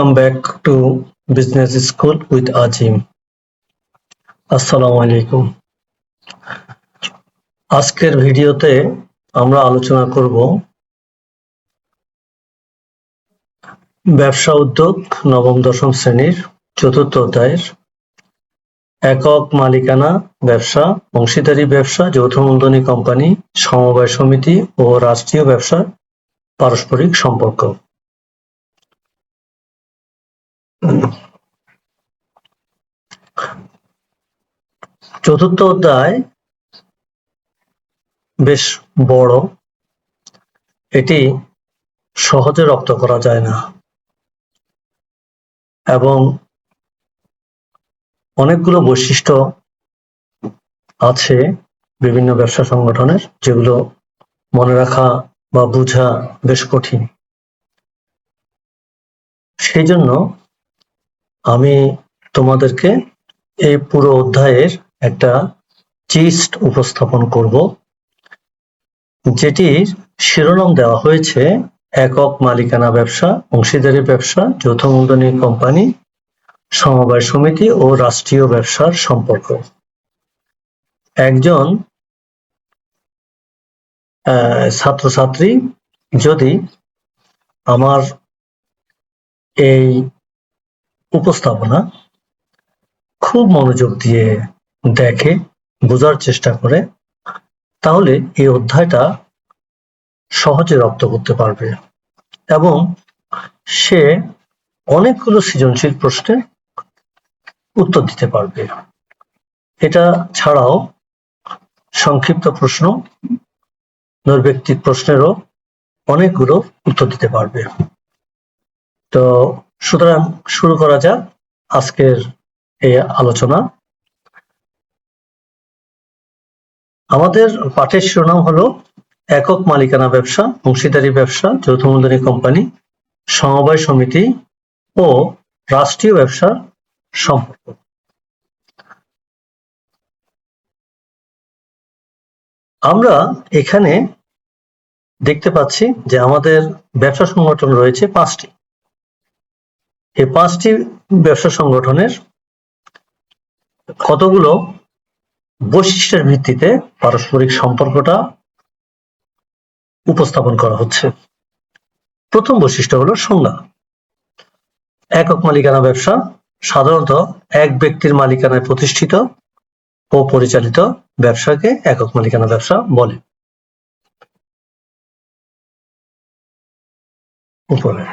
Welcome back to Business School with Azim. আসসালামু আলাইকুম। আজকের ভিডিওতে আমরা আলোচনা করব ব্যবসা উদ্যোগ নবম দশম শ্রেণীর চতুর্থ অধ্যায়ের একক মালিকানা ব্যবসা, অংশীদারি ব্যবসা, যৌথ মূলধনী কোম্পানি, সমবায় সমিতি ও রাষ্ট্রীয় ব্যবসার পারস্পরিক সম্পর্ক। চতুর্থ অধ্যায় বেশ বড়, এটি সহজে রপ্ত করা যায় না এবং অনেকগুলো বৈশিষ্ট্য আছে বিভিন্ন ব্যবসা সংগঠনের, যেগুলো মনে রাখা বা বোঝা বেশ কঠিন। সেই জন্য আমি তোমাদেরকে এই পুরো অধ্যায়ের একটা জিস্ট উপস্থাপন করব, যেটির শিরোনাম দেওয়া হয়েছে একক মালিকানা ব্যবসা, অংশীদারি ব্যবসা, যৌথ মূলধনী কোম্পানি, সমবায় সমিতি ও রাষ্ট্রীয় ব্যবসার সম্পর্ক। একজন ছাত্রছাত্রী যদি আমার এই উপস্থাপনা খুব মনোযোগ দিয়ে দেখে, বোঝার চেষ্টা করে, তাহলে এই অধ্যায়টা সহজে রপ্ত করতে পারবে এবং সে অনেকগুলো সৃজনশীল প্রশ্নের উত্তর দিতে পারবে। এটা ছাড়াও সংক্ষিপ্ত প্রশ্ন, নৈর্ব্যক্তিক প্রশ্নেরও অনেকগুলো উত্তর দিতে পারবে। তো সুতরাং শুরু করা যাক আজকের এই আলোচনা। আমাদের পাঠের শিরোনাম হলো একক মালিকানা ব্যবসা, অংশীদারি ব্যবসা, যৌথ মূলধনী কোম্পানি, সমবায় সমিতি ও রাষ্ট্রীয় ব্যবসার সম্পর্ক। আমরা এখানে দেখতে পাচ্ছি যে আমাদের ব্যবসা সংগঠন রয়েছে পাঁচটি। এই পাঁচটি ব্যবসা সংগঠনের কতগুলো বৈশিষ্ট্যের ভিত্তিতে পারস্পরিক সম্পর্কটা উপস্থাপন করা হচ্ছে। প্রথম বৈশিষ্ট্য হলো সংজ্ঞা। একক মালিকানা ব্যবসা সাধারণত এক ব্যক্তির মালিকানায় প্রতিষ্ঠিত ও পরিচালিত ব্যবসাকে একক মালিকানা ব্যবসা বলে। উপরে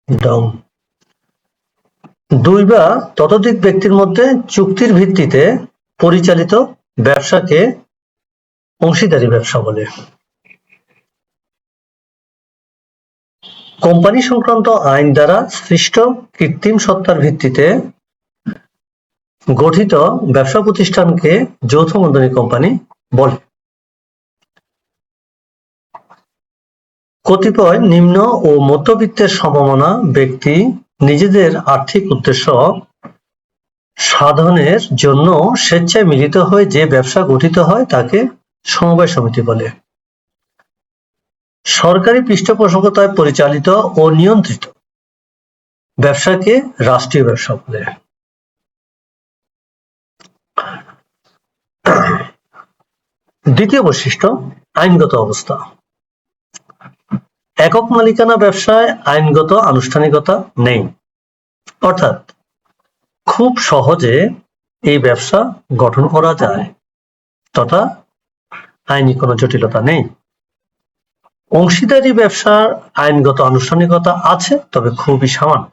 ডাউন। দুই বা ততোধিক ব্যক্তির মধ্যে চুক্তির ভিত্তিতে পরিচালিত ব্যবসাকে অংশীদারি ব্যবসা বলে। কোম্পানি সংক্রান্ত আইন দ্বারা সৃষ্ট কৃত্রিম সত্তার ভিত্তিতে গঠিত ব্যবসা প্রতিষ্ঠানকে যৌথ মূলধনী কোম্পানি বলে। কতিপয় নিম্ন ও মধ্যবিত্তের সমমনা ব্যক্তি নিজেদের আর্থিক উদ্দেশ্য সাধনের জন্য স্বেচ্ছায় মিলিত হয়ে যে ব্যবসা গঠিত হয় তাকে সমবায় সমিতি বলে। সরকারি পৃষ্ঠপোষকতায় পরিচালিত ও নিয়ন্ত্রিত ব্যবসাকে রাষ্ট্রীয় ব্যবসা বলে। দ্বিতীয় বৈশিষ্ট্য, আইনগত অবস্থা। একক মালিকানা ব্যবসায় আইনগত আনুষ্ঠানিকতা নেই, অর্থাৎ খুব সহজে এই ব্যবসা গঠন করা যায় তথা আইনি কোনো জটিলতা নেই। অংশীদারি ব্যবসার আইনগত আনুষ্ঠানিকতা আছে, তবে খুবই সামান্য।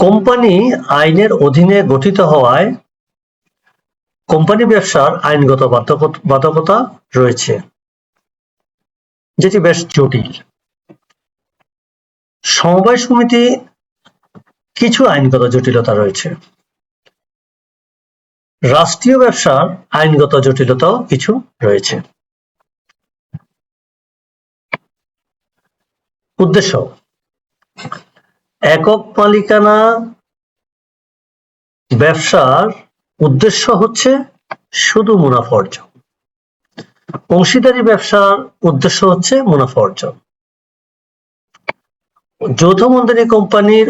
কোম্পানি আইনের অধীনে গঠিত হওয়ায় কোম্পানি ব্যবসার আইনগত বাধ্যবাধকতা রয়েছে, যেটি বেশ জটিল। সমবায় সমিতি কিছু আইনগত জটিলতা রয়েছে। রাষ্ট্রীয় ব্যবসার আইনগত জটিলতাও কিছু রয়েছে। উদ্দেশ্য, একক মালিকানা ব্যবসার উদ্দেশ্য হচ্ছে শুধু মুনাফা অর্জন। অংশীদারি ব্যবসার উদ্দেশ্য হচ্ছে মুনাফা অর্জন। যৌথ মূলধনী কোম্পানির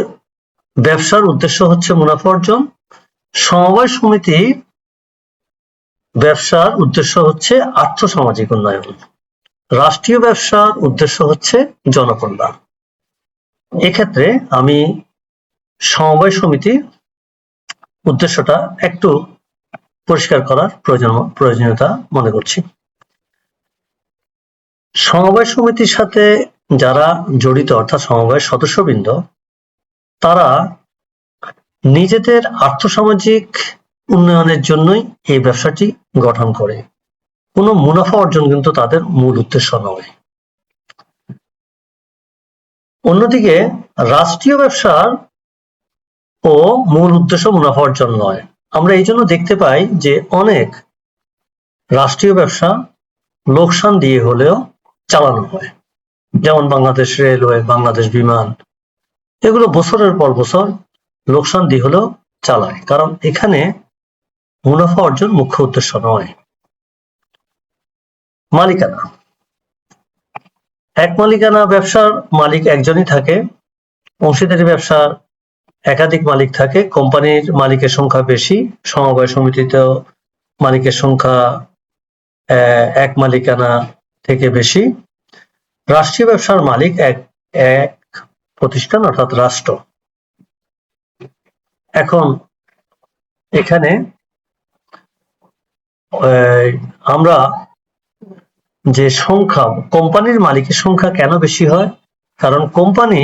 ব্যবসার উদ্দেশ্য হচ্ছে মুনাফা অর্জন। সমবায় সমিতি ব্যবসার উদ্দেশ্য হচ্ছে আর্থসামাজিক উন্নয়ন। রাষ্ট্রীয় ব্যবসার উদ্দেশ্য হচ্ছে জনকল্যাণ। এক্ষেত্রে আমি সমবায় সমিতি উদ্দেশ্যটা একটু পরিষ্কার করার প্রয়োজনীয়তা মনে করছি। সমবায় সমিতির সাথে যারা জড়িত অর্থাৎ সমবায়ের সদস্যবৃন্দ, তারা নিজেদের আর্থসামাজিক উন্নয়নের জন্যই এই ব্যবসাটি গঠন করে। কোনো মুনাফা অর্জন কিন্তু তাদের মূল উদ্দেশ্য নয়। অন্যদিকে রাষ্ট্রীয় ব্যবসার ও মূল উদ্দেশ্য মুনাফা অর্জন নয়। আমরা এই জন্য দেখতে পাই যে অনেক রাষ্ট্রীয় ব্যবসা লোকসান দিয়ে হলেও চালানো হয়, যেমন বাংলাদেশ রেলওয়ে, বাংলাদেশ বিমান, এগুলো বছরের পর বছর লোকসান দিয়ে হলেও চালায়, কারণ এখানে মুনাফা অর্জন মুখ্য উদ্দেশ্য নয়। মালিকানা। এক মালিকানা ব্যবসার মালিক একজনই থাকে। অংশীদারি ব্যবসার একাধিক মালিক থাকে। কোম্পানির মালিকের সংখ্যা বেশি, সমবায় সমিতিতেও মালিকের সংখ্যা এক মালিকানা থেকে বেশি। রাষ্ট্রীয় ব্যবসার মালিক এক প্রতিষ্ঠান অর্থাৎ রাষ্ট্র। এখন এখানে আমরা যে সংখ্যা, কোম্পানির মালিকের সংখ্যা কেন বেশি হয়? কারণ কোম্পানি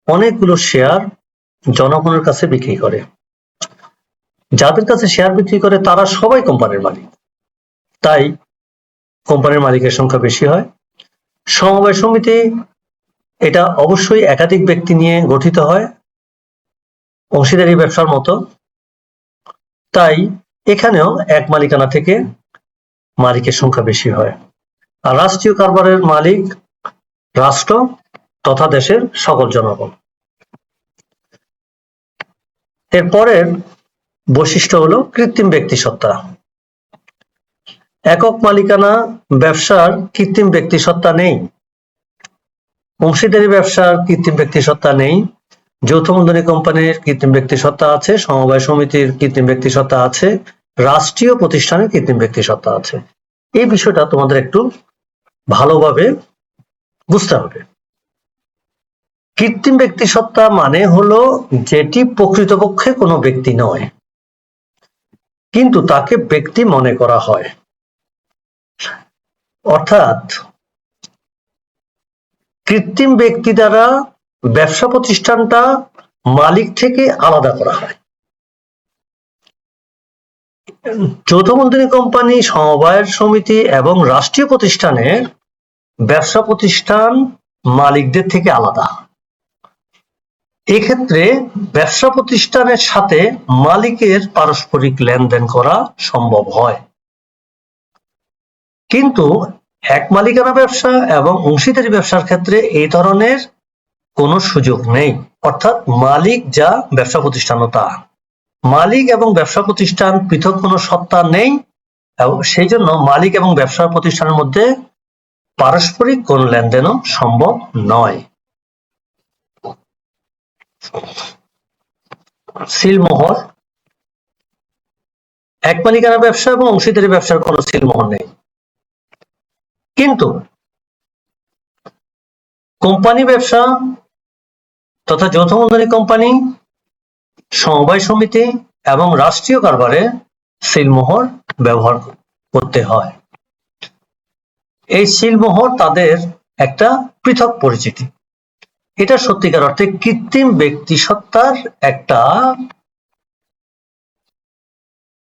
অনেকগুলো শেয়ার জনগণের কাছে বিক্রি করে। যাদের কাছে শেয়ার বিক্রি করে তারা সবাই কোম্পানির মালিক, তাই কোম্পানির মালিকের সংখ্যা বেশি হয়। সমবায় সমিতি এটা অবশ্যই একাধিক ব্যক্তি নিয়ে গঠিত হয়, অংশীদারি ব্যবসার মতো, তাই এখানেও এক মালিকানা থেকে মালিকের সংখ্যা বেশি হয়। আর রাষ্ট্রীয় কারবারের মালিক রাষ্ট্র তথা দেশের সকল জনগণ। এরপরের বৈশিষ্ট্য হলো কৃত্রিম ব্যক্তিসত্তা। একক মালিকানা ব্যবসার কৃত্রিম ব্যক্তিসত্তা নেই, অংশীদারি ব্যবসার কৃত্রিম ব্যক্তিসত্তা নেই, যৌথ মূলধনী কোম্পানির কৃত্রিম ব্যক্তিসত্তা আছে, সমবায় সমিতির কৃত্রিম ব্যক্তিসত্তা আছে, রাষ্ট্রীয় প্রতিষ্ঠানের কৃত্রিম ব্যক্তিসত্তা আছে। এই বিষয়টা তোমাদের একটু ভালোভাবে বুঝতে হবে। কৃত্রিম ব্যক্তিসত্তা মানে হলো যেটি প্রকৃতপক্ষে কোনো ব্যক্তি নয়, কিন্তু তাকে ব্যক্তি মনে করা হয়। অর্থাৎ কৃত্রিম ব্যক্তি দ্বারা ব্যবসা প্রতিষ্ঠানটা মালিক থেকে আলাদা করা হয়। যৌথ মূলধনী কোম্পানি, সমবায়ের সমিতি এবং রাষ্ট্রীয় প্রতিষ্ঠানের ব্যবসা প্রতিষ্ঠান মালিকদের থেকে আলাদা। এক্ষেত্রে ব্যবসা প্রতিষ্ঠানের সাথে মালিকের পারস্পরিক লেনদেন করা সম্ভব হয়, কিন্তু এক মালিকানা ব্যবসা এবং অংশীদারি ব্যবসার ক্ষেত্রে এই ধরনের কোনো সুযোগ নেই। অর্থাৎ মালিক যা ব্যবসা প্রতিষ্ঠানও তা। মালিক এবং ব্যবসা প্রতিষ্ঠান পৃথক কোনো সত্তা নেই, এবং সেই জন্য মালিক এবং ব্যবসা প্রতিষ্ঠানের মধ্যে পারস্পরিক কোনো লেনদেনও সম্ভব নয়। সিলমোহর। এক মালিকানা ব্যবসা এবং অংশীদারি ব্যবসার কোনো সিলমোহর নেই, কিন্তু কোম্পানি ব্যবসা তথা যৌথ মূলধনী কোম্পানি, সমবায় সমিতি এবং রাষ্ট্রীয় কারবারে সিলমোহর ব্যবহার করতে হয়। এই সিলমোহর তাদের একটা পৃথক পরিচিতি। এটা সত্যিকার অর্থে কৃত্রিম ব্যক্তিসত্তার একটা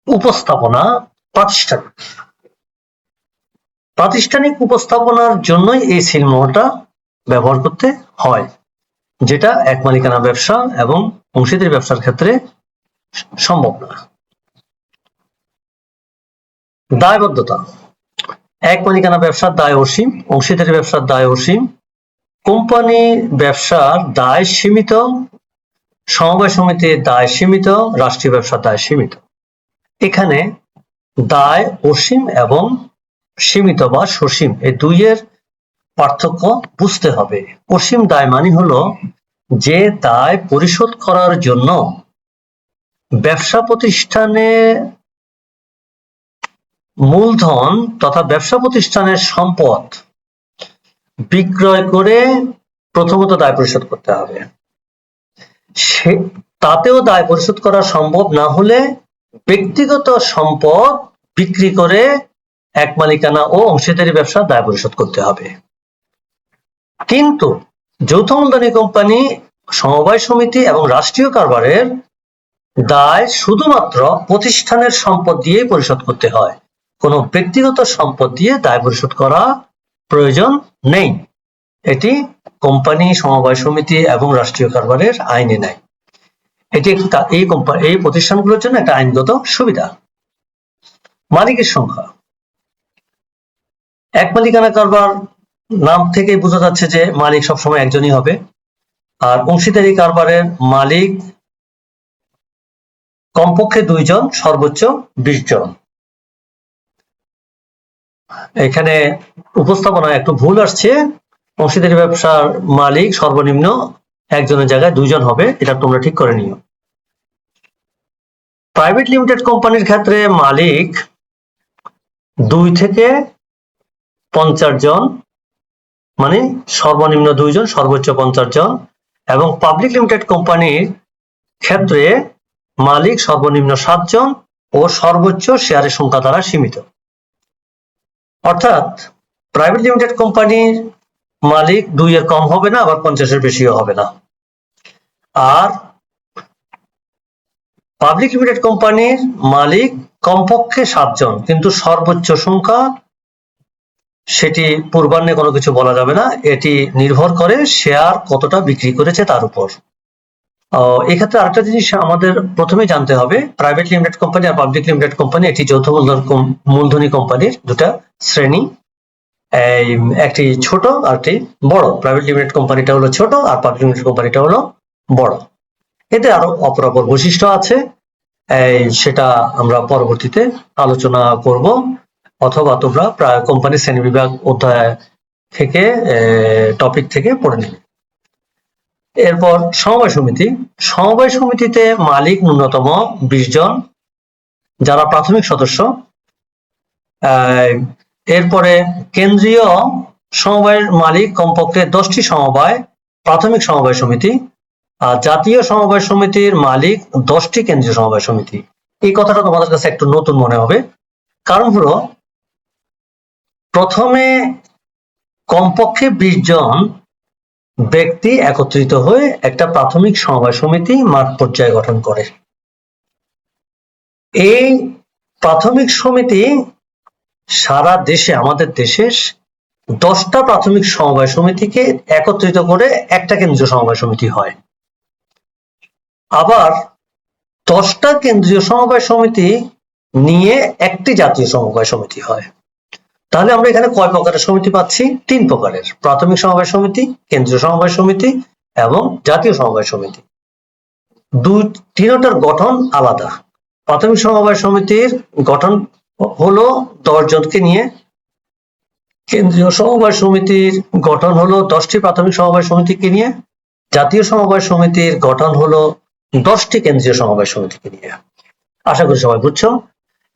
উপস্থাপনা, প্রাতিষ্ঠানিক উপস্থাপনার জন্যই এই সিলমোহরটা ব্যবহার করতে হয়, যেটা এক মালিকানা ব্যবসা এবং অংশীদারি ব্যবসার ক্ষেত্রে সম্ভব না। দায়বদ্ধতা। এক মালিকানা ব্যবসার দায় অসীম, অংশীদারি ব্যবসার দায় অসীম, কোম্পানি ব্যবসার দায় সীমিত, সমবায় সমিতির দায় সীমিত, রাষ্ট্রীয় ব্যবসার দায় সীমিত। এখানে দায় অসীম এবং সীমিত বা সসীম, এই দুইয়ের পার্থক্য বুঝতে হবে। অসীম দায় মানে হলো যে দায় পরিশোধ করার জন্য ব্যবসা প্রতিষ্ঠানে মূলধন তথা ব্যবসা প্রতিষ্ঠানের সম্পদ বিক্রয় করে প্রথমত দায় পরিশোধ করতে হবে। তাতেও দায় পরিশোধ করা সম্ভব না হলে ব্যক্তিগত সম্পদ বিক্রি করে এক মালিকানা ও অংশীদারি ব্যবসা দায় পরিশোধ করতে হবে। কিন্তু যৌথ মূলধনী কোম্পানি, সমবায় সমিতি এবং রাষ্ট্রীয় কারবারের দায় শুধুমাত্র প্রতিষ্ঠানের সম্পদ দিয়েই পরিশোধ করতে হয়, কোনো ব্যক্তিগত সম্পদ দিয়ে দায় পরিশোধ করা প্রয়োজন নেই। এটি কোম্পানি, সমবায় সমিতি এবং রাষ্ট্রীয় কারবারের আইনে নাই। এটি এই প্রতিষ্ঠানগুলোর জন্য একটা আইনগত সুবিধা। মালিকের সংখ্যা, এক মালিকানা কারবার নাম থেকে বোঝা যাচ্ছে যে মালিক সবসময় একজনই হবে। আর অংশীদারি কারবারের মালিক কমপক্ষে 2 জন, সর্বোচ্চ 20 জন। এখানে উপস্থাপনায় একটু ভুল আসছে। অংশীদারি ব্যবসার মালিক সর্বনিম্ন একজনের জায়গায় 2 জন হবে, এটা তোমরা ঠিক করে নিও। প্রাইভেট লিমিটেড কোম্পানির ক্ষেত্রে মালিক 2 থেকে 50 জন, মানে সর্বনিম্ন 2 জন, সর্বোচ্চ 50 জন। এবং পাবলিক লিমিটেড কোম্পানির ক্ষেত্রে মালিক সর্বনিম্ন 7 জন ও সর্বোচ্চ শেয়ারের সংখ্যা দ্বারা সীমিত। অর্থাৎ প্রাইভেট লিমিটেড কোম্পানির মালিক 2 এর কম হবে না, আবার 50 এর বেশিও হবে না। আর পাবলিক লিমিটেড কোম্পানির মালিক কমপক্ষে 7 জন, কিন্তু সর্বোচ্চ সংখ্যা সেটি পূর্বান্নে কোনো কিছু বলা যাবে না, এটি নির্ভর করে শেয়ার কতটা বিক্রি করেছে তার উপর। এক্ষেত্রে আরেকটা জিনিস আমাদের প্রথমে জানতে হবে, প্রাইভেট লিমিটেড কোম্পানি আর পাবলিক লিমিটেড কোম্পানি এটি যৌথ মূলধনী কোম্পানির দুটা শ্রেণী, একটি ছোট আর একটি বড়। প্রাইভেট লিমিটেড কোম্পানিটা হলো ছোট আর পাবলিক লিমিটেড কোম্পানিটা হলো বড়। এতে আরো অপরাপর বৈশিষ্ট্য আছে, সেটা আমরা পরবর্তীতে আলোচনা করব, অথবা তোমরা প্রায় কোম্পানি শ্রেণীবিভাগ অধ্যায় থেকে টপিক থেকে পড়ে নিবে। এরপর সমবায় সমিতি। সমবায় সমিতিতে মালিক ন্যূনতম 20 জন, যারা প্রাথমিক সদস্য। এরপরে কেন্দ্রীয় সমবায়ের মালিক কমপক্ষে 10টি সমবায়, প্রাথমিক সমবায় সমিতি। আর জাতীয় সমবায় সমিতির মালিক 10টি কেন্দ্রীয় সমবায় সমিতি। এই কথাটা তোমাদের কাছে একটু নতুন মনে হবে, কারণ হলো প্রথমে কমপক্ষে 20 জন ব্যক্তি একত্রিত হয়ে একটা প্রাথমিক সমবায় সমিতি মাঠ পর্যায়ে গঠন করে। এই প্রাথমিক সমিতি সারা দেশে, আমাদের দেশে 10টা প্রাথমিক সমবায় সমিতিকে একত্রিত করে একটা কেন্দ্রীয় সমবায় সমিতি হয়। আবার 10টা কেন্দ্রীয় সমবায় সমিতি নিয়ে একটি জাতীয় সমবায় সমিতি হয়। তাহলে আমরা এখানে কয় প্রকারের সমিতি পাচ্ছি? 3 প্রকারের: প্রাথমিক সমবায় সমিতি, কেন্দ্রীয় সমবায় সমিতি এবং জাতীয় সমবায় সমিতি। তিনটার গঠন আলাদা। প্রাথমিক সমবায় সমিতির গঠন হলো 10 জনকে নিয়ে, কেন্দ্রীয় সমবায় সমিতির গঠন হলো 10টি প্রাথমিক সমবায় সমিতিকে নিয়ে, জাতীয় সমবায় সমিতির গঠন হলো 10টি কেন্দ্রীয় সমবায় সমিতিকে নিয়ে। আশা করি সবাই বুঝছো।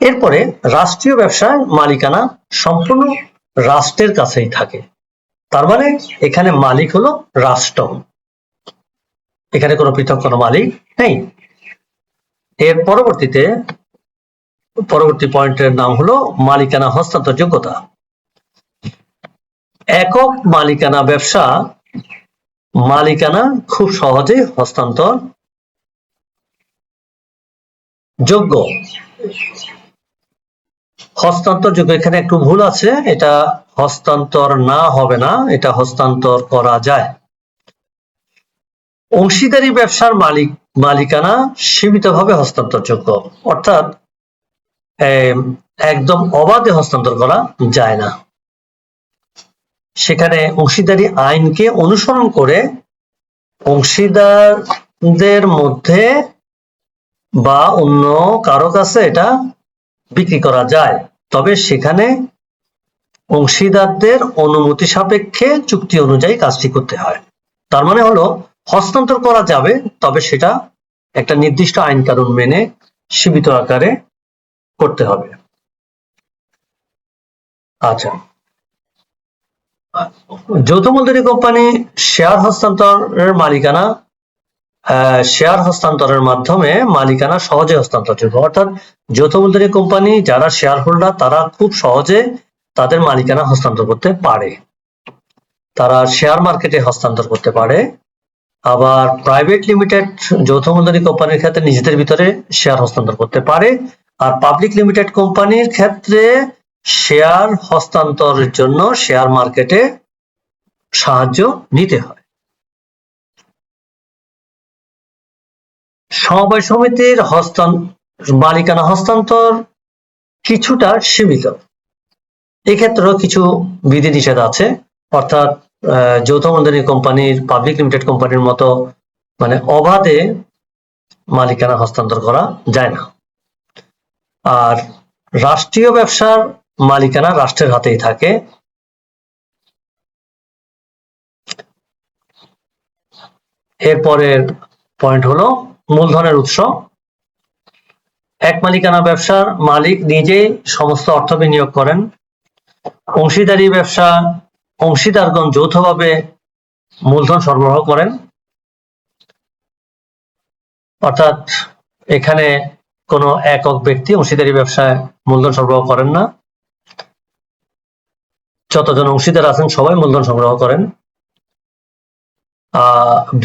এরপরে রাষ্ট্রীয় ব্যবসায় মালিকানা সম্পূর্ণ রাষ্ট্রের কাছেই থাকে, তার মানে এখানে মালিক হলো রাষ্ট্র, এখানে কোনো পৃথক কোনো মালিক নেই। এর পরবর্তী পয়েন্টের নাম হলো মালিকানা হস্তান্তর যোগ্যতা। একক মালিকানা ব্যবসা মালিকানা খুব সহজে হস্তান্তর যোগ্য। এখানে একটু ভুল আছে, এটা হস্তান্তর না হবে না, এটা হস্তান্তর করা যায়। অংশীদারি ব্যবসার মালিকানা সীমিতভাবে হস্তান্তরযোগ্য, অর্থাৎ একদম অবাধে হস্তান্তর করা যায় না। সেখানে অংশীদারি আইনকে অনুসরণ করে অংশীদারদের মধ্যে বা অন্য কারো কাছে এটা বিক্রি করা যায়, তবে সেখানে অংশীদারদের অনুমতি সাপেক্ষে চুক্তি অনুযায়ী কাজটি করতে হয়। তার মানে হলো হস্তান্তর করা যাবে, তবে সেটা একটা নির্দিষ্ট আইন কানুন মেনে সীমিত আকারে করতে হবে। আচ্ছা, যৌথ মূলধনী কোম্পানি শেয়ার হস্তান্তরের মালিকানা শেয়ার হস্তান্তরের মাধ্যমে মালিকানা সহজে হস্তান্তরযোগ্য, অর্থাৎ যৌথ মূলধনী কোম্পানি যারা শেয়ার হোল্ডার তারা খুব সহজে তাদের মালিকানা হস্তান্তর করতে পারে, তারা শেয়ার মার্কেটে হস্তান্তর করতে পারে। আবার প্রাইভেট লিমিটেড যৌথ মূলধনী কোম্পানির ক্ষেত্রে নিজেদের ভিতরে শেয়ার হস্তান্তর করতে পারে, আর পাবলিক লিমিটেড কোম্পানির ক্ষেত্রে শেয়ার হস্তান্তরের জন্য শেয়ার মার্কেটে সাহায্য নিতে হয়। সমবায় সমিতির মালিকানা হস্তান্তর কিছুটা সীমিত, এক্ষেত্রেও কিছু বিধিনিষেধ আছে, অর্থাৎ যৌথ মূলধনী কোম্পানির পাবলিক লিমিটেড কোম্পানির মতো মানে অবাধে মালিকানা হস্তান্তর করা যায় না। আর রাষ্ট্রীয় ব্যবসার মালিকানা রাষ্ট্রের হাতেই থাকে। এরপরের পয়েন্ট হলো মূলধনের উৎস। এক মালিকানা ব্যবসার মালিক নিজেই সমস্ত অর্থ বিনিয়োগ করেন। অংশীদারি ব্যবসা অংশীদারগণ যৌথভাবে মূলধন সরবরাহ করেন, অর্থাৎ এখানে কোনো একক ব্যক্তি অংশীদারি ব্যবসায় মূলধন সরবরাহ করেন না, যতজন অংশীদার আছেন সবাই মূলধন সংগ্রহ করেন।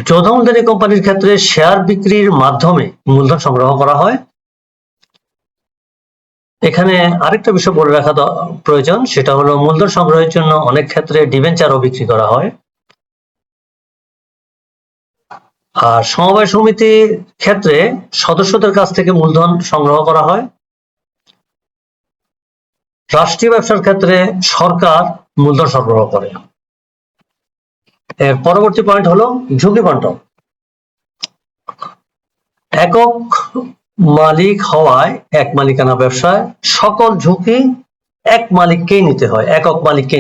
যৌথ মূলধনী কোম্পানির ক্ষেত্রে শেয়ার বিক্রির মাধ্যমে মূলধন সংগ্রহ করা হয়। এখানে আরেকটা বিষয় বলে রাখা প্রয়োজন, সেটা হলো মূলধন সংগ্রহের জন্য অনেক ক্ষেত্রে ডিবেঞ্চারও বিক্রি করা হয়। আর সমবায় সমিতির ক্ষেত্রে সদস্যদের কাছ থেকে মূলধন সংগ্রহ করা হয়। রাষ্ট্রীয় ব্যবসার ক্ষেত্রে সরকার মূলধন সরবরাহ করে। এর পরবর্তী পয়েন্ট হলো ঝুঁকি বন্টন। একক মালিক হওয়ায় এক মালিকানা ব্যবসায় সকল ঝুঁকি একক মালিককেই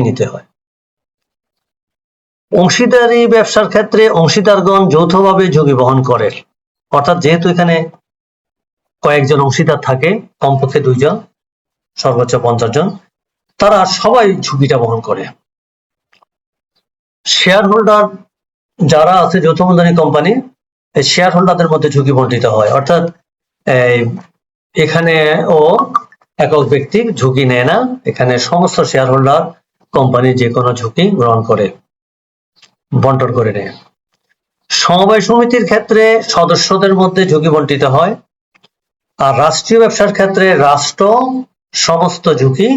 নিতে হয়। অংশীদারি ব্যবসার ক্ষেত্রে অংশীদারগণ যৌথভাবে ঝুঁকি বহন করে, অর্থাৎ যেহেতু এখানে কয়েকজন অংশীদার থাকে, কমপক্ষে 2 জন, সর্বোচ্চ 50 জন, তারা সবাই ঝুঁকিটা বহন করে। শেয়ার হোল্ডার যারা আছে যৌথ মূলধনী কোম্পানি, এই শেয়ার হোল্ডারদের মধ্যে ঝুঁকি বন্টিত হয়, অর্থাৎ এখানে ও একক ব্যক্তি ঝুঁকি নেয় না, এখানে সমস্ত শেয়ার হোল্ডার কোম্পানি যে কোনো ঝুঁকি গ্রহণ করে বন্টন করে নেয়। সমবায় সমিতির ক্ষেত্রে সদস্যদের মধ্যে ঝুঁকি বন্টিত হয়, আর রাষ্ট্রীয় ব্যবসার ক্ষেত্রে রাষ্ট্র সমস্ত ঝুঁকি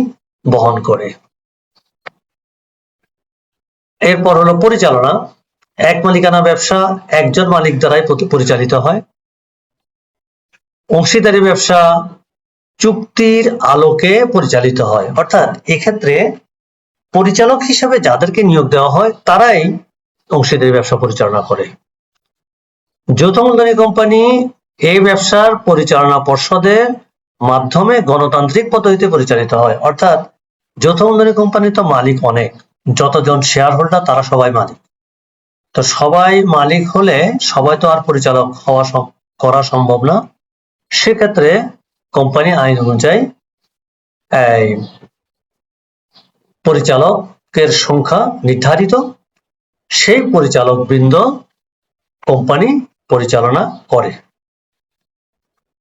বহন করে। এরপর হলো পরিচালনা। এক মালিকানা ব্যবসা একজন মালিক দ্বারাই পরিচালিত হয়। অংশীদারি ব্যবসা চুক্তির আলোকে পরিচালিত হয়, অর্থাৎ এক্ষেত্রে পরিচালক হিসেবে যাদেরকে নিয়োগ দেওয়া হয় তারাই অংশীদারি ব্যবসা পরিচালনা করে। যৌথ মূলধনী কোম্পানি এই ব্যবসার পরিচালনা পর্ষদের মাধ্যমে গণতান্ত্রিক পদ্ধতিতে পরিচালিত হয়, অর্থাৎ যৌথ মূলধনী কোম্পানি তো মালিক অনেক, যতজন শেয়ার হোল্ডার তারা সবাই মালিক, তো সবাই মালিক হলে সবাই তো আর পরিচালক করা সম্ভব না। সেক্ষেত্রে কোম্পানি আইন অনুযায়ী পরিচালকের সংখ্যা নির্ধারিত, সেই পরিচালক বৃন্দ কোম্পানি পরিচালনা করে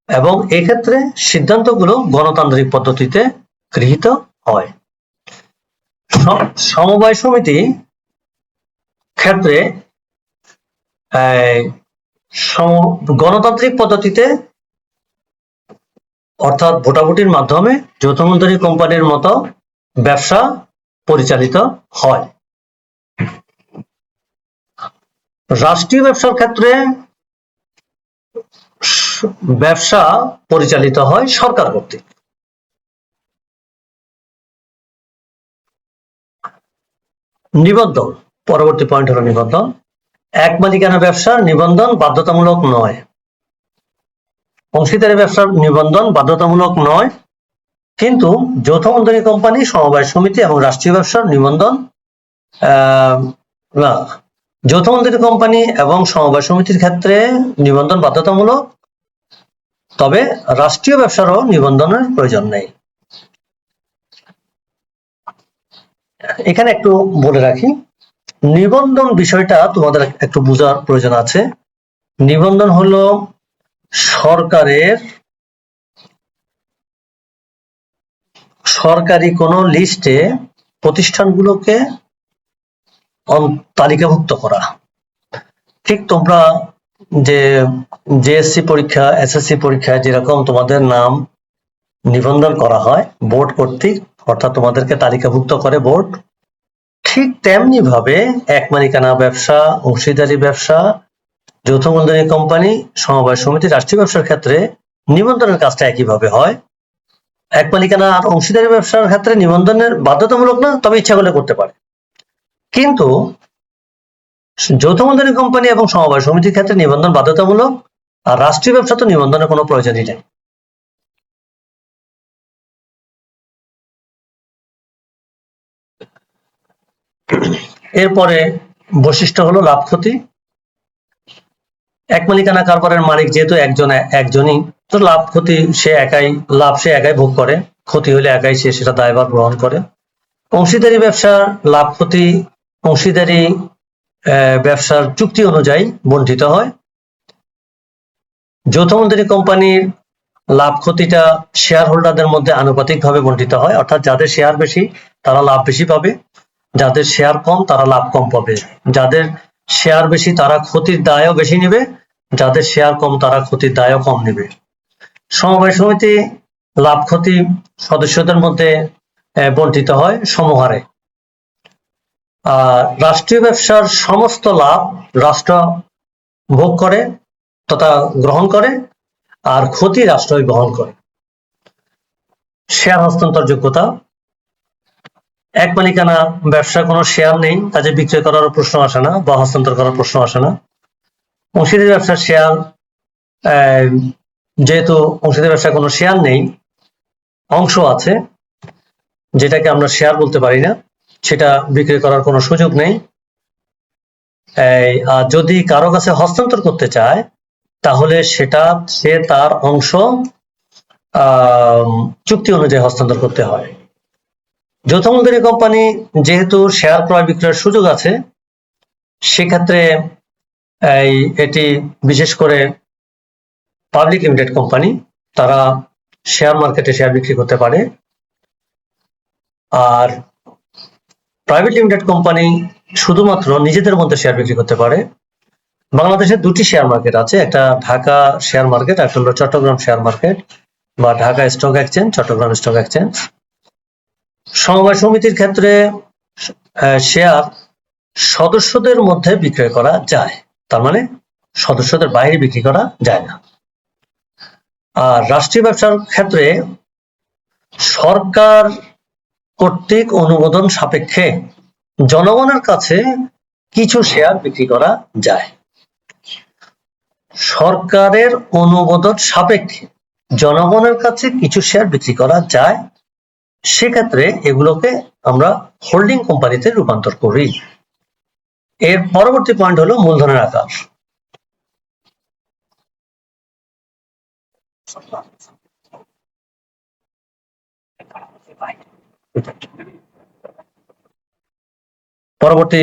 এবং এক্ষেত্রে সিদ্ধান্তগুলো গণতান্ত্রিক পদ্ধতিতে গৃহীত হয়। সমবায় সমিতি ক্ষেত্রে গণতান্ত্রিক পদ্ধতিতে অর্থাৎ ভোটাভুটির মাধ্যমে যৌথ মূলধনী কোম্পানির মতো ব্যবসা পরিচালিত হয়। রাষ্ট্রীয় ব্যবসার ক্ষেত্রে ব্যবসা পরিচালিত হয় সরকার কর্তৃক। নিবন্ধন, পরবর্তী পয়েন্ট হলো নিবন্ধন। এক মালিকানা ব্যবসার নিবন্ধন বাধ্যতামূলক নয়। অংশীদারি ব্যবসার নিবন্ধন বাধ্যতামূলক নয়, কিন্তু যৌথ মূলধনী কোম্পানি, সমবায় সমিতি এবং রাষ্ট্রীয় ব্যবসার নিবন্ধন না, যৌথ মূলধনী কোম্পানি এবং সমবায় সমিতির ক্ষেত্রে নিবন্ধন বাধ্যতামূলক, তবে রাষ্ট্রীয় ব্যবসারও নিবন্ধনের প্রয়োজন নেই। এখানে একটু বলে রাখি, নিবন্ধন বিষয়টা তোমাদের একটু বোঝার প্রয়োজন আছে। নিবন্ধন হলো সরকারি কোন লিস্টে প্রতিষ্ঠানগুলোকে তালিকাভুক্ত করা। ঠিক তোমরা যে জেএসসি পরীক্ষা, এসএসসি পরীক্ষায় যেরকম তোমাদের নাম নিবন্ধন করা হয় বোর্ড কর্তৃক, অর্থাৎ তোমাদেরকে তালিকাভুক্ত করে বোর্ড, ঠিক তেমনি ভাবে এক মালিকানা ব্যবসা, অংশীদারি ব্যবসা, যৌথ মূলধনী কোম্পানি, সমবায় সমিতি, রাষ্ট্রীয় ব্যবসার ক্ষেত্রে নিবন্ধনের কাজটা একইভাবে হয়। এক মালিকানা আর অংশীদারি ব্যবসার ক্ষেত্রে নিবন্ধনের বাধ্যতামূলক না, তবে ইচ্ছা করলে করতে পারে। কিন্তু যৌথ মূলধনী কোম্পানি এবং সমবায় সমিতির ক্ষেত্রে নিবন্ধন বাধ্যতামূলক, আর রাষ্ট্রীয় ব্যবসা তো নিবন্ধনের কোনো প্রয়োজনই নেই। এরপরে বৈশিষ্ট্য হলো লাভ ক্ষতি। এক মালিকানা কারবারের মালিক যেহেতু একজনই, তো লাভ ক্ষতি সে একাই ভোগ করে, ক্ষতি হলে একাই সেটা দায়ভার গ্রহণ করে। অংশীদারি ব্যবসার লাভ ক্ষতি অংশীদারি ব্যবসার চুক্তি অনুযায়ী বণ্টিত হয়। যৌথ মূলধনী কোম্পানির লাভ ক্ষতিটা শেয়ার হোল্ডারদের মধ্যে আনুপাতিকভাবে বণ্টিত হয়, অর্থাৎ যাদের শেয়ার বেশি তারা লাভ বেশি পাবে, যাদের শেয়ার কম তারা লাভ কম পাবে। যাদের শেয়ার বেশি তারা ক্ষতির দায়ও বেশি নেবে, যাদের শেয়ার কম তারা ক্ষতির দায়ও কম নেবে। সমবায় সমিতি লাভ ক্ষতি সদস্যদের মধ্যে বণ্টিত হয় সমহারে। আর রাষ্ট্রীয় ব্যবসার সমস্ত লাভ রাষ্ট্র ভোগ করে তথা গ্রহণ করে, আর ক্ষতি রাষ্ট্রই বহন করে। শেয়ার হস্তান্তর যোগ্যতা, এক মালিকানা ব্যবসার কোনো শেয়ার নেই, কাজে বিক্রয় করার প্রশ্ন আসে না বা হস্তান্তর করার প্রশ্ন আসে না। অংশীদারি ব্যবসার শেয়ার, যেহেতু অংশীদারি ব্যবসার কোনো শেয়ার নেই, অংশ আছে যেটাকে আমরা শেয়ার বলতে পারি না, সেটা বিক্রি করার কোনো সুযোগ নেই। আর যদি কারো কাছে হস্তান্তর করতে চায় তাহলে সে তার অংশ চুক্তি অনুযায়ী হস্তান্তর করতে হয়। যৌথ মূলধনী কোম্পানি যেহেতু শেয়ার ক্রয় বিক্রয়ের সুযোগ আছে, সেক্ষেত্রে এটি বিশেষ করে পাবলিক লিমিটেড কোম্পানি, তারা শেয়ার মার্কেটে শেয়ার বিক্রি করতে পারে। আর প্রাইভেট লিমিটেড কোম্পানি শুধুমাত্র নিজেদের মধ্যে শেয়ার বিক্রি করতে পারে। বাংলাদেশে দুটি শেয়ার মার্কেট আছে, একটা ঢাকা শেয়ার মার্কেট, একটা হলো চট্টগ্রাম শেয়ার মার্কেট বা Dhaka stock exchange, Chittagong stock exchange. সমবায় সমিতির ক্ষেত্রে শেয়ার সদস্যদের মধ্যে বিক্রয় করা যায়, তার মানে সদস্যদের বাইরে বিক্রি করা যায় না। আর রাষ্ট্রীয় ব্যবসার ক্ষেত্রে সরকার কর্তৃক অনুমোদন সাপেক্ষে জনগণের কাছে কিছু শেয়ার বিক্রি করা যায়। সরকারের অনুমোদন সাপেক্ষে জনগণের কাছে কিছু শেয়ার বিক্রি করা যায়, সেক্ষেত্রে এগুলোকে আমরা হোল্ডিং কোম্পানিতে রূপান্তর করি। এর পরবর্তী পয়েন্ট হলো মূলধনের আকার। পরবর্তী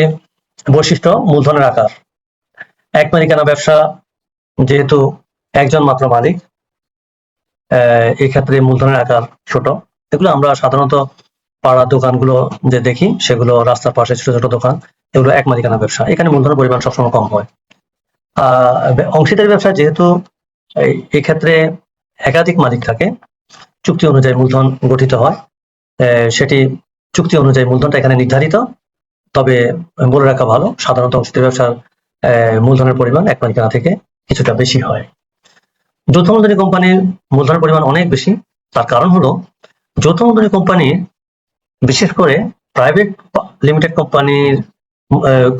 বৈশিষ্ট্য মূলধনের আকার। এক মালিকানা ব্যবসা যেহেতু একজন মাত্র মালিক, এই ক্ষেত্রে মূলধনের আকার ছোট। এগুলো আমরা সাধারণত পাড়ার দোকানগুলো যে দেখি, সেগুলো রাস্তার পাশে ছোট ছোট দোকান, এগুলো এক মালিকানা ব্যবসা, এখানে মূলধনের পরিমাণ সবসময় কম হয়। অংশীদারি ব্যবসা যেহেতু এই ক্ষেত্রে একাধিক মালিক থাকে, চুক্তি অনুযায়ী মূলধন গঠিত হয়, সেটি চুক্তি অনুযায়ী মূলধনটা এখানে নির্ধারিত। তবে বলে রাখা ভালো, সাধারণত অংশীদারি ব্যবসার মূলধনের পরিমাণ এক মালিকানা থেকে কিছুটা বেশি হয়। যৌথ মূলধনী কোম্পানির মূলধনের পরিমাণ অনেক বেশি। তার কারণ হলো যৌথ মূলধনী কোম্পানি, বিশেষ করে প্রাইভেট লিমিটেড কোম্পানির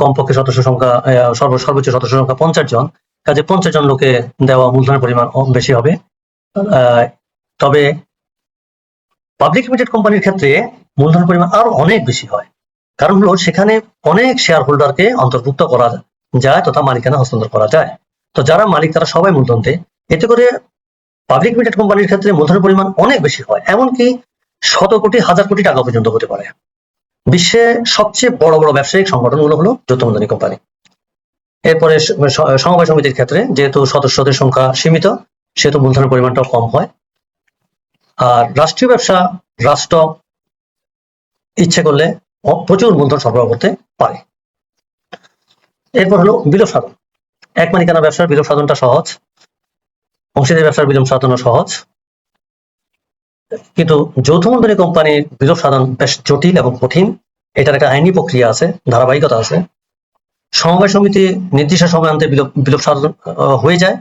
কমপক্ষে সদস্য সংখ্যা, সর্বোচ্চ সদস্য সংখ্যা 50 জন, কাজে 50 জন লোকে দেওয়া মূলধনের পরিমাণ বেশি হবে। তবে পাবলিক লিমিটেড কোম্পানির ক্ষেত্রে মূলধনের পরিমাণ আরো অনেক বেশি হয়, কারণ হলো সেখানে অনেক শেয়ার হোল্ডারকে অন্তর্ভুক্ত করা যায় তথা মালিকানা হস্তান্তর করা যায়। তো যারা মালিক তারা সবাই মূলধন দেয়, এতে করে পাবলিক লিমিটেড কোম্পানির ক্ষেত্রে মূলধনের পরিমাণ অনেক বেশি হয়, এমনকি শত কোটি হাজার কোটি টাকা পর্যন্ত হতে পারে। বিশ্বে সবচেয়ে বড় বড় ব্যবসায়িক সংগঠনগুলো হলো যৌথ মূলধনী কোম্পানি। এরপরে সমবায় সমিতির ক্ষেত্রে যেহেতু সদস্যদের সংখ্যা সীমিত, সেহেতু মূলধনের পরিমাণটাও কম হয়। আর রাষ্ট্রীয় ব্যবসা, রাষ্ট্র ইচ্ছে করলে প্রচুর মূলধন সরবরাহ করতে পারে। এরপর হলো বিলোপ সাধন। এক মালিকানা ব্যবসার বিলোপ সাধনটা সহজ, অংশীদারি ব্যবসার বিলোপ সাধনও সহজ, কিন্তু যৌথ মূলধনী কোম্পানির বিলোপ সাধন বেশ জটিল এবং কঠিন। এটার একটা আইনি প্রক্রিয়া আছে, ধারাবাহিকতা আছে। সমবায় সমিতি নির্দিষ্ট সময়ান্তে বিলোপ সাধন হয়ে যায়,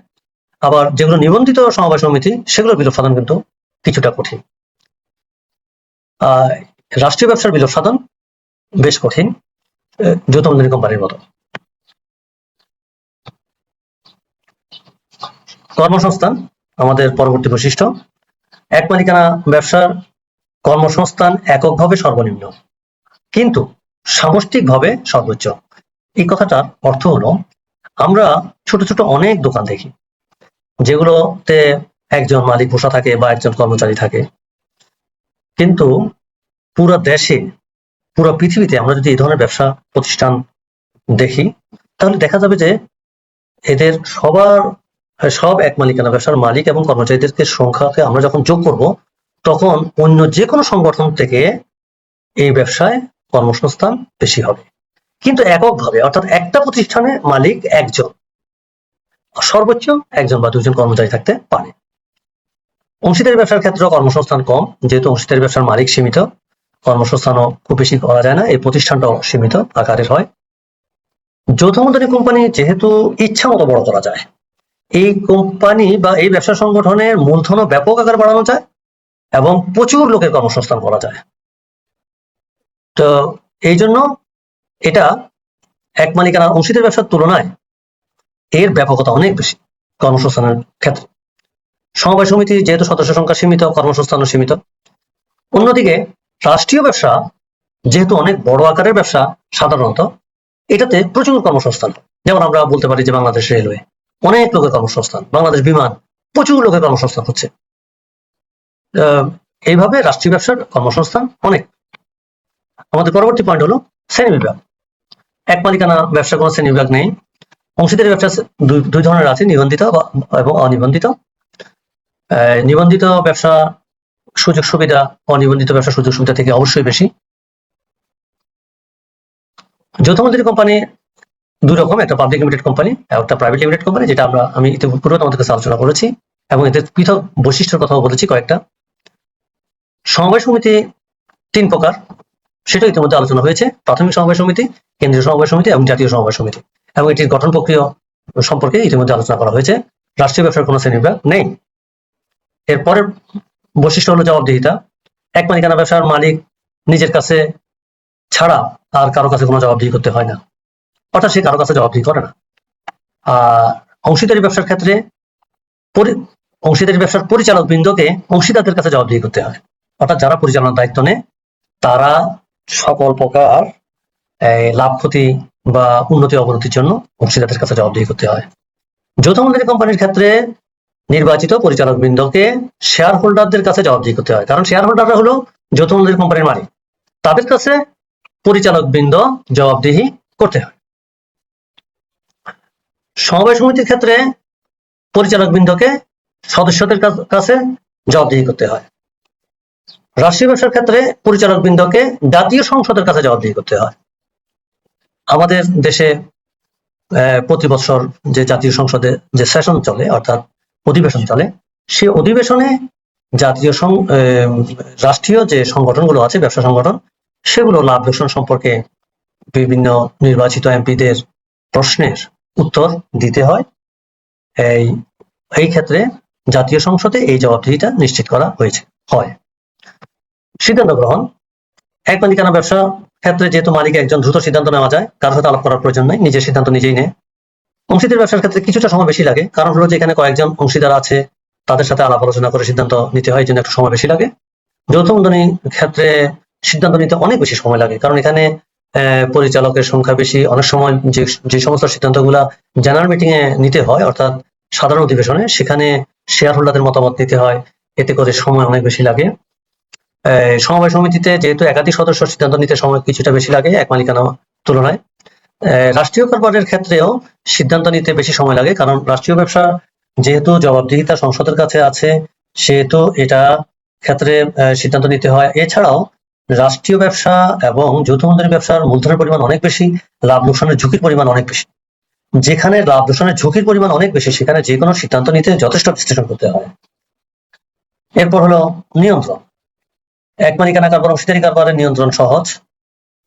আবার যেগুলো নিবন্ধিত সমবায় সমিতি সেগুলো বিলোপ সাধন কিন্তু কিছুটা কঠিন। রাষ্ট্রীয় ব্যবসার বিলোপ সাধন বেশ কঠিন, যৌথ মূলধনী কোম্পানির মতো। কর্মসংস্থান আমাদের পরবর্তী বৈশিষ্ট্য। এক মালিকানা ব্যবসার কর্মসংস্থান এককভাবে সর্বনিম্ন, কিন্তু সামষ্টিকভাবে সর্বোচ্চ। এই কথাটার অর্থ হলো, আমরা ছোট ছোট অনেক দোকান দেখি যেগুলোতে একজন মালিক বসা থাকে বা একজন কর্মচারী থাকে, কিন্তু পুরো দেশে, পুরো পৃথিবীতে আমরা যদি এই ধরনের ব্যবসা প্রতিষ্ঠান দেখি, তাহলে দেখা যাবে যে এদের সব এক মালিকানা ব্যবসার মালিক এবং কর্মচারীদেরকে সংখ্যাকে আমরা যখন যোগ করব, তখন অন্য যে কোনো সংগঠন থেকে এই ব্যবসায় কর্মসংস্থান বেশি হবে। কিন্তু এককভাবে, অর্থাৎ একটা প্রতিষ্ঠানে মালিক একজন, সর্বোচ্চ একজন বা দুজন কর্মচারী থাকতে পারে। অংশীদারি ব্যবসার ক্ষেত্রে কর্মসংস্থান কম, যেহেতু অংশীদারি ব্যবসার মালিক সীমিত, কর্মসংস্থানও খুব বেশি করা যায় না, এই প্রতিষ্ঠানটাও সীমিত আকারের হয়। যৌথ মূলধনী কোম্পানি যেহেতু ইচ্ছা মতো বড় করা যায়, এই কোম্পানি বা এই ব্যবসা সংগঠনের মূলধনও ব্যাপক আকার বাড়ানো যায় এবং প্রচুর লোকের কর্মসংস্থান করা যায়। তো এই জন্য এটা এক মালিকানা অংশীদারি ব্যবসার তুলনায় এর ব্যাপকতা অনেক বেশি কর্মসংস্থানের ক্ষেত্রে। সমবায় সমিতি যেহেতু সদস্য সংখ্যা সীমিত, কর্মসংস্থানও সীমিত। অন্যদিকে রাষ্ট্রীয় ব্যবসা যেহেতু অনেক বড় আকারের ব্যবসা, সাধারণত এটাতে প্রচুর কর্মসংস্থান। যেমন আমরা বলতে পারি যে বাংলাদেশ রেলওয়ে, অনেক লোকের কর্মসংস্থান, বাংলাদেশ বিমান, প্রচুর লোকের কর্মসংস্থান হচ্ছে। এইভাবে রাষ্ট্রীয় ব্যবসার কর্মসংস্থান অনেক। আমাদের পরবর্তী পয়েন্ট হলো শ্রেণী বিভাগ। এক মালিকানা ব্যবসা কোনো শ্রেণী বিভাগ নেই। অংশীদারি ব্যবসা দুই ধরনের আছে, নিবন্ধিত এবং অনিবন্ধিত। নিবন্ধিত ব্যবসা সুযোগ সুবিধা অনিবন্ধিত ব্যবসা সুযোগ সুবিধা থেকে অবশ্যই বেশি। যৌথ মূলধনী কোম্পানি দুই রকম, একটা পাবলিক লিমিটেড কোম্পানি, একটা প্রাইভেট লিমিটেড কোম্পানি, যেটা আমি ইতিপূর্বে তোমাদের কাছে আলোচনা করেছি এবং এদের পৃথক বৈশিষ্ট্যের কথাও বলেছি কয়েকটা। সমবায় সমিতি 3 প্রকার, সেটা ইতিমধ্যে আলোচনা হয়েছে। প্রাথমিক সমবায় সমিতি, কেন্দ্রীয় সমবায় সমিতি এবং জাতীয় সমবায় সমিতি, এবং এটির গঠন প্রক্রিয়া সম্পর্কে ইতিমধ্যে আলোচনা করা হয়েছে। রাষ্ট্রীয় ব্যবসার কোনো শ্রেণী বিভাগ নেই। এরপরের বৈশিষ্ট্য হলো জবাবদিহিতা। এক মালিকানা ব্যবসার মালিক নিজের কাছে ছাড়া আর কারো কাছে কোনো জবাবদিহি করতে হয় না, অর্থাৎ সে কারো কাছে জবাবদিহি করে না। আর অংশীদারি ব্যবসার ক্ষেত্রে অংশীদারি ব্যবসার পরিচালক বৃন্দকে অংশীদারদের কাছে জবাবদিহি করতে হয়, অর্থাৎ যারা পরিচালনার দায়িত্ব নেয় তারা সকল প্রকার লাভ ক্ষতি বা উন্নতি অবনতির জন্য অংশীদারদের কাছে জবাবদিহি করতে হয়। যৌথ মূলধনী কোম্পানির ক্ষেত্রে নির্বাচিত পরিচালক বৃন্দকে শেয়ার হোল্ডারদের কাছে জবাবদিহি করতে হয়, কারণ শেয়ার হোল্ডাররা হলো যৌথ মূলধনী কোম্পানির মালিক, তাদের কাছে পরিচালক বৃন্দ জবাবদিহি করতে হয়। সমবায় সমিতির ক্ষেত্রে পরিচালক বৃন্দকে সদস্যদের কাছে জবাবদিহি করতে হয়। রাষ্ট্রীয় ব্যবসার ক্ষেত্রে পরিচালক বৃন্দকে জাতীয় সংসদের কাছে জবাবদিহি করতে হয়। আমাদের দেশে প্রতি বছর যে জাতীয় সংসদে যে সেশন চলে, অর্থাৎ অধিবেশন চলে, সে অধিবেশনে রাষ্ট্রীয় যে সংগঠনগুলো আছে, ব্যবসা সংগঠন, সেগুলো লাভ লোকসান সম্পর্কে বিভিন্ন নির্বাচিত এমপিদের প্রশ্নের উত্তর দিতে হয়। এই ক্ষেত্রে জাতীয় সংসদে এই জবাবদিহিটা নিশ্চিত করা হয়। সিদ্ধান্ত গ্রহণ। এক মালিকানা ব্যবসা ক্ষেত্রে যেহেতু মালিক একজন, দ্রুত সিদ্ধান্ত নেওয়া যায়, কারোর সাথে আলাপ করার প্রয়োজন নেই, নিজের সিদ্ধান্ত নিজেই নেয়। অংশীদারি ব্যবসার ক্ষেত্রে কিছুটা সময় বেশি লাগে, কারণ হলো যে এখানে কয়েকজন অংশীদার আছে, তাদের সাথে আলাপ আলোচনা করে সিদ্ধান্ত নিতে হয়, এই জন্য একটু সময় বেশি লাগে। যৌথ মূলধনীর ক্ষেত্রে সিদ্ধান্ত নিতে অনেক বেশি সময় লাগে, কারণ এখানে পরিচালকের সংখ্যা বেশি। অনেক সময় যে সমস্ত সিদ্ধান্তগুলা জেনারেল মিটিং এ নিতে হয়, অর্থাৎ সাধারণ অধিবেশনে, সেখানে শেয়ার হোল্ডারদের মতামত নিতে হয়, এতে করে সময় অনেক বেশি লাগে। সমবায় সমিতিতে যেহেতু একাধিক সদস্য, সিদ্ধান্ত নিতে সময় কিছুটা বেশি লাগে এক মালিকানা তুলনায়। রাষ্ট্রীয় কারবারের ক্ষেত্রেও সিদ্ধান্ত নিতে বেশি সময় লাগে, কারণ রাষ্ট্রীয় ব্যবসা যেহেতু জবাবদিহিতা সংসদের কাছে আছে, সেহেতু এটা ক্ষেত্রে সিদ্ধান্ত নিতে হয়। এছাড়াও রাষ্ট্রীয় ব্যবসা এবং যৌথ মূলধনী ব্যবসার মূলধনের পরিমাণ অনেক বেশি, লাভ লোকসানের ঝুঁকির পরিমাণ অনেক বেশি। যেখানে লাভ লোকসানের ঝুঁকির পরিমাণ অনেক বেশি, সেখানে যে কোনো সিদ্ধান্ত নিতে যথেষ্ট বিশ্লেষণ করতে হয়। এরপর হলো নিয়ন্ত্রণ। এক মালিকানা কারবার অংশীদারি কারবারের নিয়ন্ত্রণ সহজ,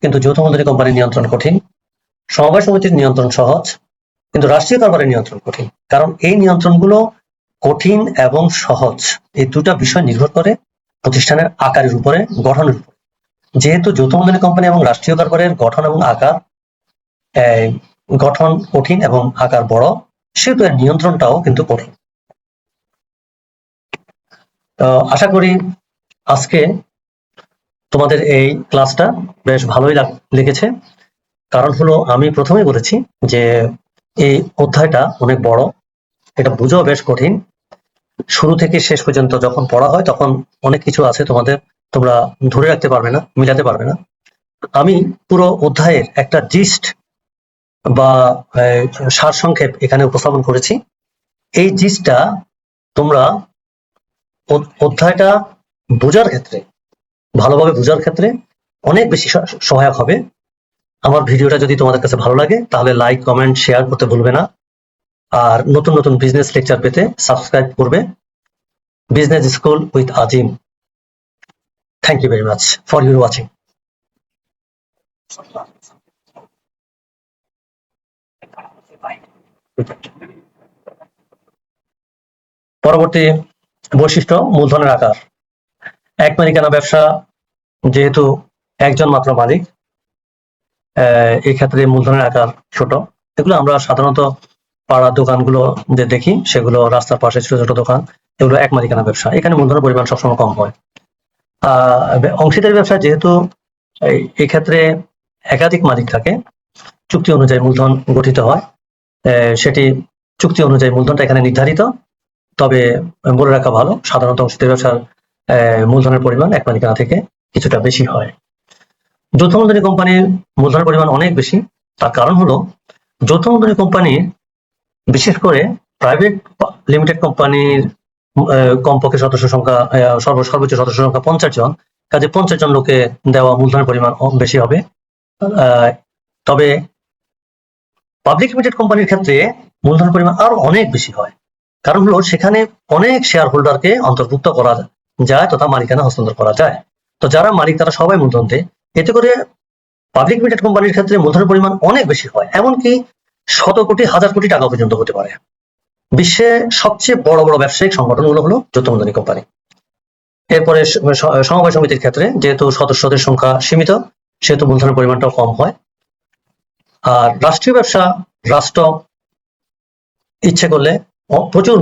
কিন্তু যৌথ মূলধনী কোম্পানির নিয়ন্ত্রণ কঠিন। সমবায় সমিতির নিয়ন্ত্রণ সহজ, কিন্তু রাষ্ট্রীয় কারবারের নিয়ন্ত্রণ কঠিন। কারণ এই নিয়ন্ত্রণগুলো কঠিন এবং সহজ, এই দুটা বিষয় নির্ভর করে প্রতিষ্ঠানের আকারের উপরে, গঠনের উপরে। যেহেতু যৌথ মূলধনী কোম্পানি এবং রাষ্ট্রীয় কারবারের গঠন এবং আকার, গঠন কঠিন এবং আকার বড়, সেহেতু এর নিয়ন্ত্রণটাও কিন্তু কঠিন। আশা করি আজকে তোমাদের এই ক্লাসটা বেশ ভালোই লেগেছে। কারণ হলো, আমি প্রথমেই বলেছি যে এই অধ্যায়টা অনেক বড়, এটা বোঝাও বেশ কঠিন। শুরু থেকে শেষ পর্যন্ত যখন পড়া হয়, তখন অনেক কিছু আছে তোমরা ধরে রাখতে পারবে না, মিলাতে পারবে না। আমি পুরো অধ্যায়ের একটা জিস্ট বা সারসংক্ষেপ এখানে উপস্থাপন করেছি। এই জিস্টটা তোমরা অধ্যায়টা বোঝার ক্ষেত্রে, ভালোভাবে বোঝার ক্ষেত্রে অনেক বেশি সহায়ক হবে। আমার ভিডিওটা যদি তোমাদের কাছে ভালো লাগে, তাহলে লাইক, কমেন্ট, শেয়ার করতে ভুলবে না। আর নতুন নতুন বিজনেস লেকচার পেতে সাবস্ক্রাইব করবে business school with Azim. Thank you very much for your watching. পরবর্তী বৈশিষ্ট্য, মূলধনের আকার। এক মালিকানা ব্যবসা যেহেতু একজন মাত্র মালিক, এই ক্ষেত্রে মূলধনের আকার ছোট। এগুলো আমরা সাধারণত পাড়ার দোকানগুলো যে দেখি, সেগুলো রাস্তার পাশে ছোট ছোট দোকান, এগুলো এক মালিকানা ব্যবসা, এখানে মূলধনের পরিমাণ সবসময় কম হয়। অংশীদারি ব্যবসা যেহেতু এই ক্ষেত্রে একাধিক মালিক থাকে, চুক্তি অনুযায়ী মূলধন গঠিত হয়। সেটি চুক্তি অনুযায়ী মূলধনটা এখানে নির্ধারিত। তবে বলে রাখা ভালো, সাধারণত অংশীদারি ব্যবসার মূলধনের পরিমাণ এক মালিকানা থেকে কিছুটা বেশি হয়। যৌথ মূলধনী কোম্পানির মূলধনের পরিমাণ অনেক বেশি। তার কারণ হলো, যৌথ মূলধনী কোম্পানি, বিশেষ করে প্রাইভেট লিমিটেড কোম্পানির কমপক্ষে সদস্য সংখ্যা, সর্বোচ্চ সদস্য সংখ্যা 50 জন। কাজে 50 জন লোকে দেওয়া মূলধনের পরিমাণ বেশি হবে। তবে পাবলিক লিমিটেড কোম্পানির ক্ষেত্রে মূলধনের পরিমাণ আরো অনেক বেশি হয়। কারণ হলো, সেখানে অনেক শেয়ার হোল্ডারকে অন্তর্ভুক্ত করা যায় তথা মালিকানা হস্তান্তর করা যায়। তো যারা মালিক তারা সবাই মূলধন দেয়। এতে করে পাবলিক লিমিটেড কোম্পানির ক্ষেত্রে মূলধনের পরিমাণ অনেক বেশি হয়, এমনকি শত কোটি, হাজার কোটি টাকা পর্যন্ত হতে পারে। বিশ্বে সবচেয়ে বড় বড় ব্যবসায়িক সংগঠনগুলো হলো যৌথ মূলধনী কোম্পানি। এরপরে সমবায় সমিতির ক্ষেত্রে যেহেতু সদস্যদের সংখ্যা সীমিত, সেহেতু মূলধনের পরিমাণটাও কম হয়। আর রাষ্ট্রীয় ব্যবসা, রাষ্ট্র ইচ্ছে করলে প্রচুর